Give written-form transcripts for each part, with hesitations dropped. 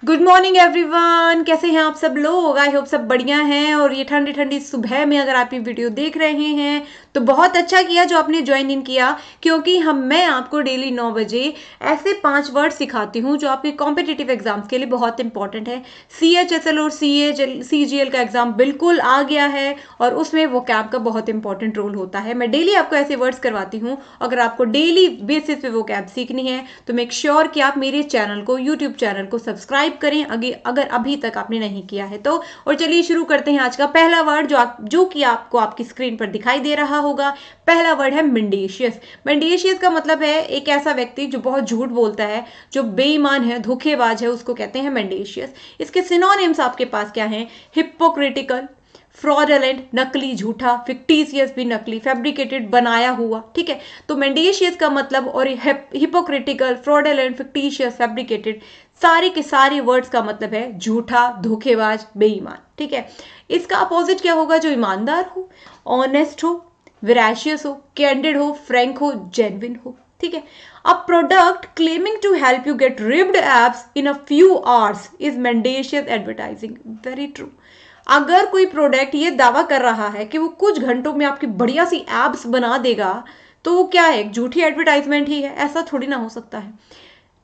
Good morning everyone, कैसे हैं आप सब लोग। आई होप सब बढ़िया हैं। और ये ठंडी ठंडी सुबह में अगर आप ये वीडियो देख रहे हैं तो बहुत अच्छा किया जो आपने ज्वाइन इन किया, क्योंकि मैं आपको डेली 9 बजे ऐसे 5 वर्ड सिखाती हूँ जो आपके कॉम्पिटिटिव एग्जाम्स के लिए बहुत इंपॉर्टेंट है। CHSL और CGL का एग्जाम बिल्कुल आ गया है और उसमें वो कैब का बहुत इंपॉर्टेंट रोल होता है। मैं डेली आपको ऐसे वर्ड्स करवाती हूँ। अगर आपको डेली बेसिस पे वो कैब सीखनी है तो मेक श्योर कि आप मेरे चैनल को, यूट्यूब चैनल को सब्सक्राइब करें अगर अभी तक आपने नहीं किया है तो। और चलिए शुरू करते हैं। आज का पहला वर्ड जो कि आपको आपकी स्क्रीन पर दिखाई दे रहा होगा, पहला वर्ड है मेंडेशियस। मेंडेशियस का मतलब है एक ऐसा व्यक्ति जो बहुत झूठ बोलता है, जो बेईमान है, धोखेबाज है, उसको कहते हैं मेंडेशियस। इसके सिनोनिम्स आपके पास क्या हैं? हिपोक्रिटिकल, फ्रॉडलेंट नकली, झूठा, फिक्टिशियस भी नकली, फैब्रिकेटेड बनाया हुआ। ठीक है, तो मेंडेशियस का मतलब और हिपोक्रिटिकल, फ्रॉडलेंट, फिक्टिशियस, फैब्रिकेटेड, सारे के सारे वर्ड्स का मतलब है झूठा, धोखेबाज, बेईमान। ठीक है, इसका अपोजिट क्या होगा? जो ईमानदार हो, ऑनेस्ट हो, विराशियस हो, कैंडिड हो, फ्रैंक हो, जेन्युइन हो। ठीक है, a product claiming to help you get ripped abs in a few hours is mendacious advertising. Very true. अगर कोई प्रोडक्ट ये दावा कर रहा है कि वो कुछ घंटों में आपकी बढ़िया सी एप्स बना देगा तो वो क्या है? झूठी एडवर्टाइजमेंट ही है। ऐसा थोड़ी ना हो सकता है।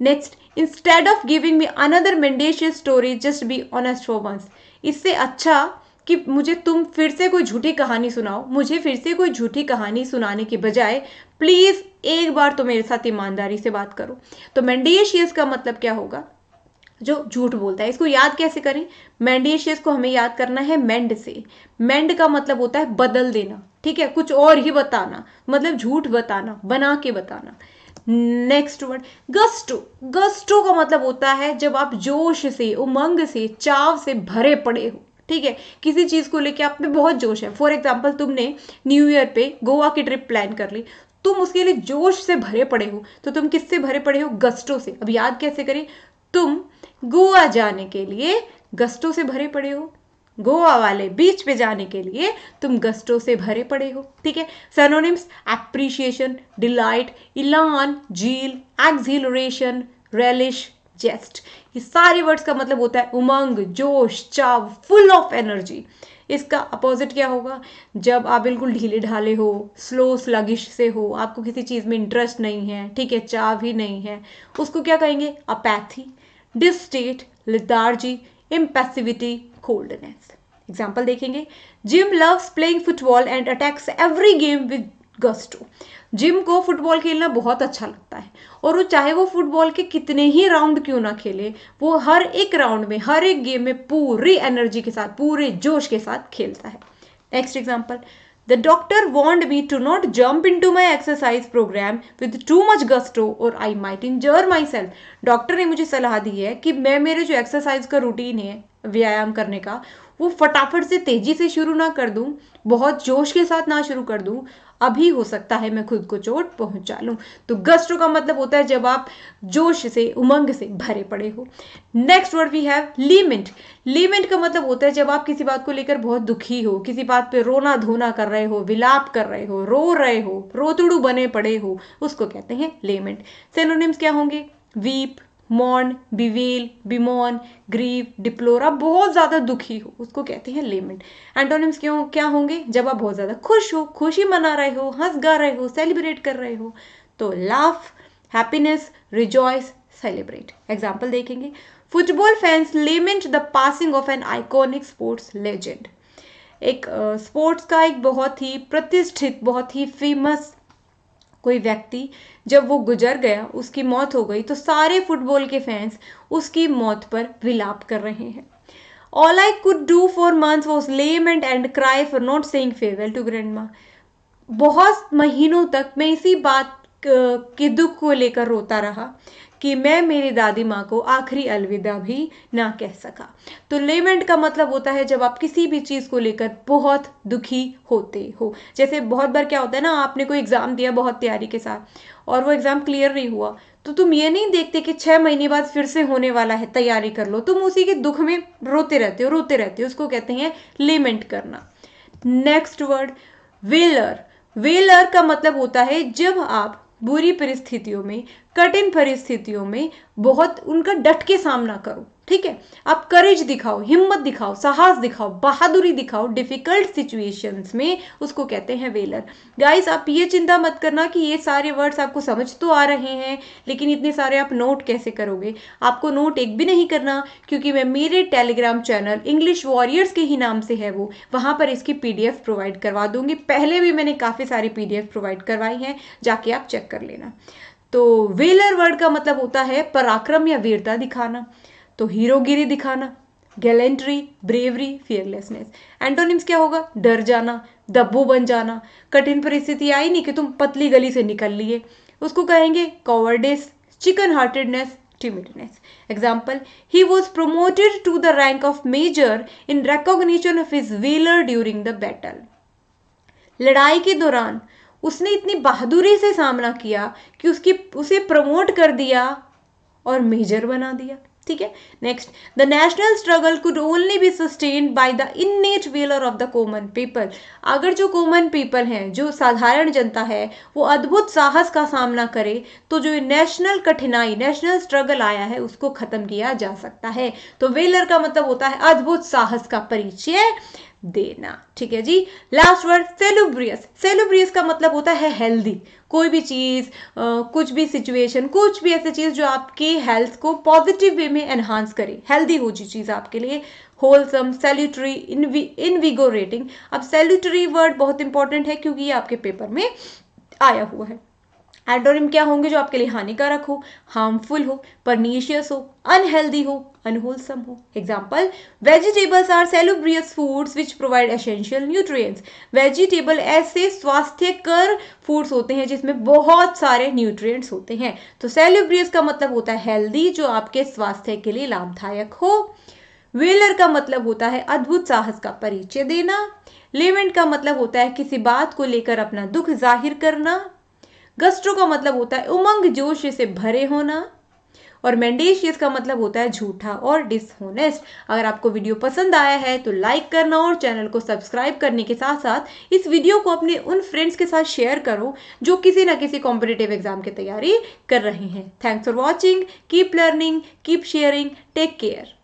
Next, instead of giving me another mendacious story just be honest for once. इससे अच्छा कि मुझे तुम फिर से कोई झूठी कहानी सुनाओ, मुझे फिर से कोई झूठी कहानी सुनाने के बजाय प्लीज एक बार तो मेरे साथ ईमानदारी से बात करो। तो मेंडेशियस का मतलब क्या होगा? जो झूठ बोलता है। इसको याद कैसे करें? मेंडेशियस को हमें याद करना है मेंड से। मेंड का मतलब होता है बदल देना। ठीक है, कुछ और ही बताना, मतलब झूठ बताना, बना के बताना। Next word gusto. गस्टो का मतलब होता है जब आप जोश से, उमंग से, चाव से भरे पड़े हो। ठीक है, किसी चीज को लेके आप में बहुत जोश है। फॉर एग्जाम्पल, तुमने न्यू ईयर पे गोवा की ट्रिप प्लान कर ली, तुम उसके लिए जोश से भरे पड़े हो। तो तुम किससे भरे पड़े हो? गस्टो से। अब याद कैसे करें? तुम गोवा जाने के लिए गस्टो से भरे पड़े हो। गोवा वाले बीच पे जाने के लिए तुम गस्टो से भरे पड़े हो। ठीक है, सिनोनिम्स एप्रिशिएशन, डिलाइट, इलान, जील, एक्सिलरेशन, रेलिश, जेस्ट। ये सारे वर्ड्स का मतलब होता है उमंग, जोश, चाव, फुल ऑफ एनर्जी। इसका अपोजिट क्या होगा? जब आप बिल्कुल ढीले ढाले हो, स्लो स्लगिश से हो, आपको किसी चीज में इंटरेस्ट नहीं है, ठीक है, चाव ही नहीं है, उसको क्या कहेंगे? Apathy, distaste, lethargy, impassivity, coldness. Example देखेंगे। Jim loves playing football and attacks every game with gusto. Jim को फुटबॉल खेलना बहुत अच्छा लगता है और वो चाहे वो फुटबॉल के कितने ही राउंड क्यों ना खेले, वो हर एक राउंड में, हर एक गेम में पूरी एनर्जी के साथ, पूरे जोश के साथ खेलता है। Next example, the doctor warned me to not jump into my exercise program with too much gusto or I might injure myself. Doctor ने मुझे सलाह दी है कि मैं मेरे जो एक्सरसाइज का रूटीन है, व्यायाम करने का, वो फटाफट से तेजी से शुरू ना कर दूं, बहुत जोश के साथ ना शुरू कर दूं, अभी हो सकता है मैं खुद को चोट पहुंचा लूं। तो गस्ट्रो का मतलब होता है जब आप जोश से, उमंग से भरे पड़े हो। Next word we have lament. Lament का मतलब होता है जब आप किसी बात को लेकर बहुत दुखी हो, किसी बात पे रोना धोना कर रहे हो, विलाप कर रहे हो, रो रहे हो, रोतड़ू बने पड़े हो, उसको कहते हैं लेमेंट। सिनोनिम्स क्या होंगे? Weep, mourn, bewail, bemoan, grieve, deplore. आप बहुत ज्यादा दुखी हो, उसको कहते हैं लेमेंट। एंटोनिम्स क्यों क्या होंगे? जब आप बहुत ज्यादा खुश हो, खुशी मना रहे हो, हंस गा रहे हो, सेलिब्रेट कर रहे हो, तो laugh, happiness, rejoice, celebrate. Example देखेंगे। Football fans lament the passing of an iconic sports legend. एक स्पोर्ट्स का एक बहुत ही प्रतिष्ठित, बहुत ही फेमस कोई व्यक्ति जब वो गुजर गया, उसकी मौत हो गई, तो सारे फुटबॉल के फैंस उसकी मौत पर विलाप कर रहे हैं। All I could do for months was lament and cry for not saying farewell to grandma. बहुत महीनों तक मैं इसी बात के दुख को लेकर रोता रहा कि मैं मेरी दादी माँ को आखिरी अलविदा भी ना कह सका। तो लेमेंट का मतलब होता है जब आप किसी भी चीज को लेकर बहुत दुखी होते हो। जैसे बहुत बार क्या होता है ना, आपने कोई एग्जाम दिया बहुत तैयारी के साथ और वो एग्जाम क्लियर नहीं हुआ, तो तुम ये नहीं देखते कि 6 महीने बाद फिर से होने वाला है, तैयारी कर लो, तुम उसी के दुख में रोते रहते हो, रोते रहते हो। उसको कहते हैं लेमेंट करना। Next word velar. वेलर का मतलब होता है जब आप बुरी परिस्थितियों में, कठिन परिस्थितियों में बहुत उनका डट के सामना करो। ठीक है। आप करेज दिखाओ, हिम्मत दिखाओ, साहस दिखाओ, बहादुरी दिखाओ डिफिकल्ट सिचुएशंस में, उसको कहते हैं वेलर। गाइस आप ये चिंता मत करना कि ये सारे वर्ड्स आपको समझ तो आ रहे हैं, लेकिन इतने सारे आप नोट कैसे करोगे। आपको नोट एक भी नहीं करना, क्योंकि मैं मेरे टेलीग्राम चैनल इंग्लिश वॉरियर्स के ही नाम से है वो, वहां पर इसकी पीडीएफ प्रोवाइड करवा दूंगी। पहले भी मैंने काफ़ी सारी पीडीएफ प्रोवाइड करवाई हैं, जाके आप चेक कर लेना। तो वेलर वर्ड का मतलब होता है पराक्रम या वीरता दिखाना, तो हीरोगिरी दिखाना, गैलेंट्री, ब्रेवरी, फियरलेसनेस। एंटोनिम्स क्या होगा? डर जाना, दब्बू बन जाना, कठिन परिस्थिति आई नहीं कि तुम पतली गली से निकल लिए, उसको कहेंगे cowardice, chicken heartedness, timidness. Example, he was promoted to the rank of major in recognition of his valor during the battle. लड़ाई के दौरान उसने इतनी बहादुरी से सामना किया कि उसे प्रमोट कर दिया और मेजर बना दिया। ठीक है। Next, the national struggle could only be sustained by the innate valour of the common people. अगर जो कॉमन पीपल हैं, जो साधारण जनता है, वो अद्भुत साहस का सामना करे तो जो नेशनल कठिनाई, नेशनल स्ट्रगल आया है, उसको खत्म किया जा सकता है। तो वेलर का मतलब होता है अद्भुत साहस का परिचय देना। ठीक है जी। Last word सेलुब्रियस। सेलुब्रियस का मतलब होता है हेल्दी। कोई भी चीज, कुछ भी सिचुएशन, कुछ भी ऐसी चीज जो आपकी हेल्थ को पॉजिटिव वे में एनहांस करे, हेल्दी हो जी चीज आपके लिए। Wholesome, salutary, इनविगोरेटिंग। अब सैल्यूटरी वर्ड बहुत इंपॉर्टेंट है क्योंकि ये आपके पेपर में आया हुआ है। एंटोनिम क्या होंगे जो आपके लिए हानिकारक हो, हार्मफुल हो, परनीशियस हो, अनहेल्दी हो, अनहोलसम हो। Example, vegetables are salubrious foods which provide essential nutrients. Vegetable ऐसे स्वास्थ्यकर फूड्स होते हैं जिसमें बहुत सारे न्यूट्रिएंट्स होते हैं। तो सेलुब्रियस का मतलब होता है हेल्दी, जो आपके स्वास्थ्य के लिए लाभदायक हो। वेलर का मतलब होता है अद्भुत साहस का परिचय देना। लेवेंट का मतलब होता है किसी बात को लेकर अपना दुख जाहिर करना। गस्ट्रो का मतलब होता है उमंग जोश से भरे होना। और मेंडेशियस का मतलब होता है झूठा और डिसहोनेस्ट। अगर आपको वीडियो पसंद आया है तो लाइक करना और चैनल को सब्सक्राइब करने के साथ साथ इस वीडियो को अपने उन फ्रेंड्स के साथ शेयर करो जो किसी ना किसी कॉम्पिटिटिव एग्जाम की तैयारी कर रहे हैं। Thanks for watching, keep learning, keep sharing, take care.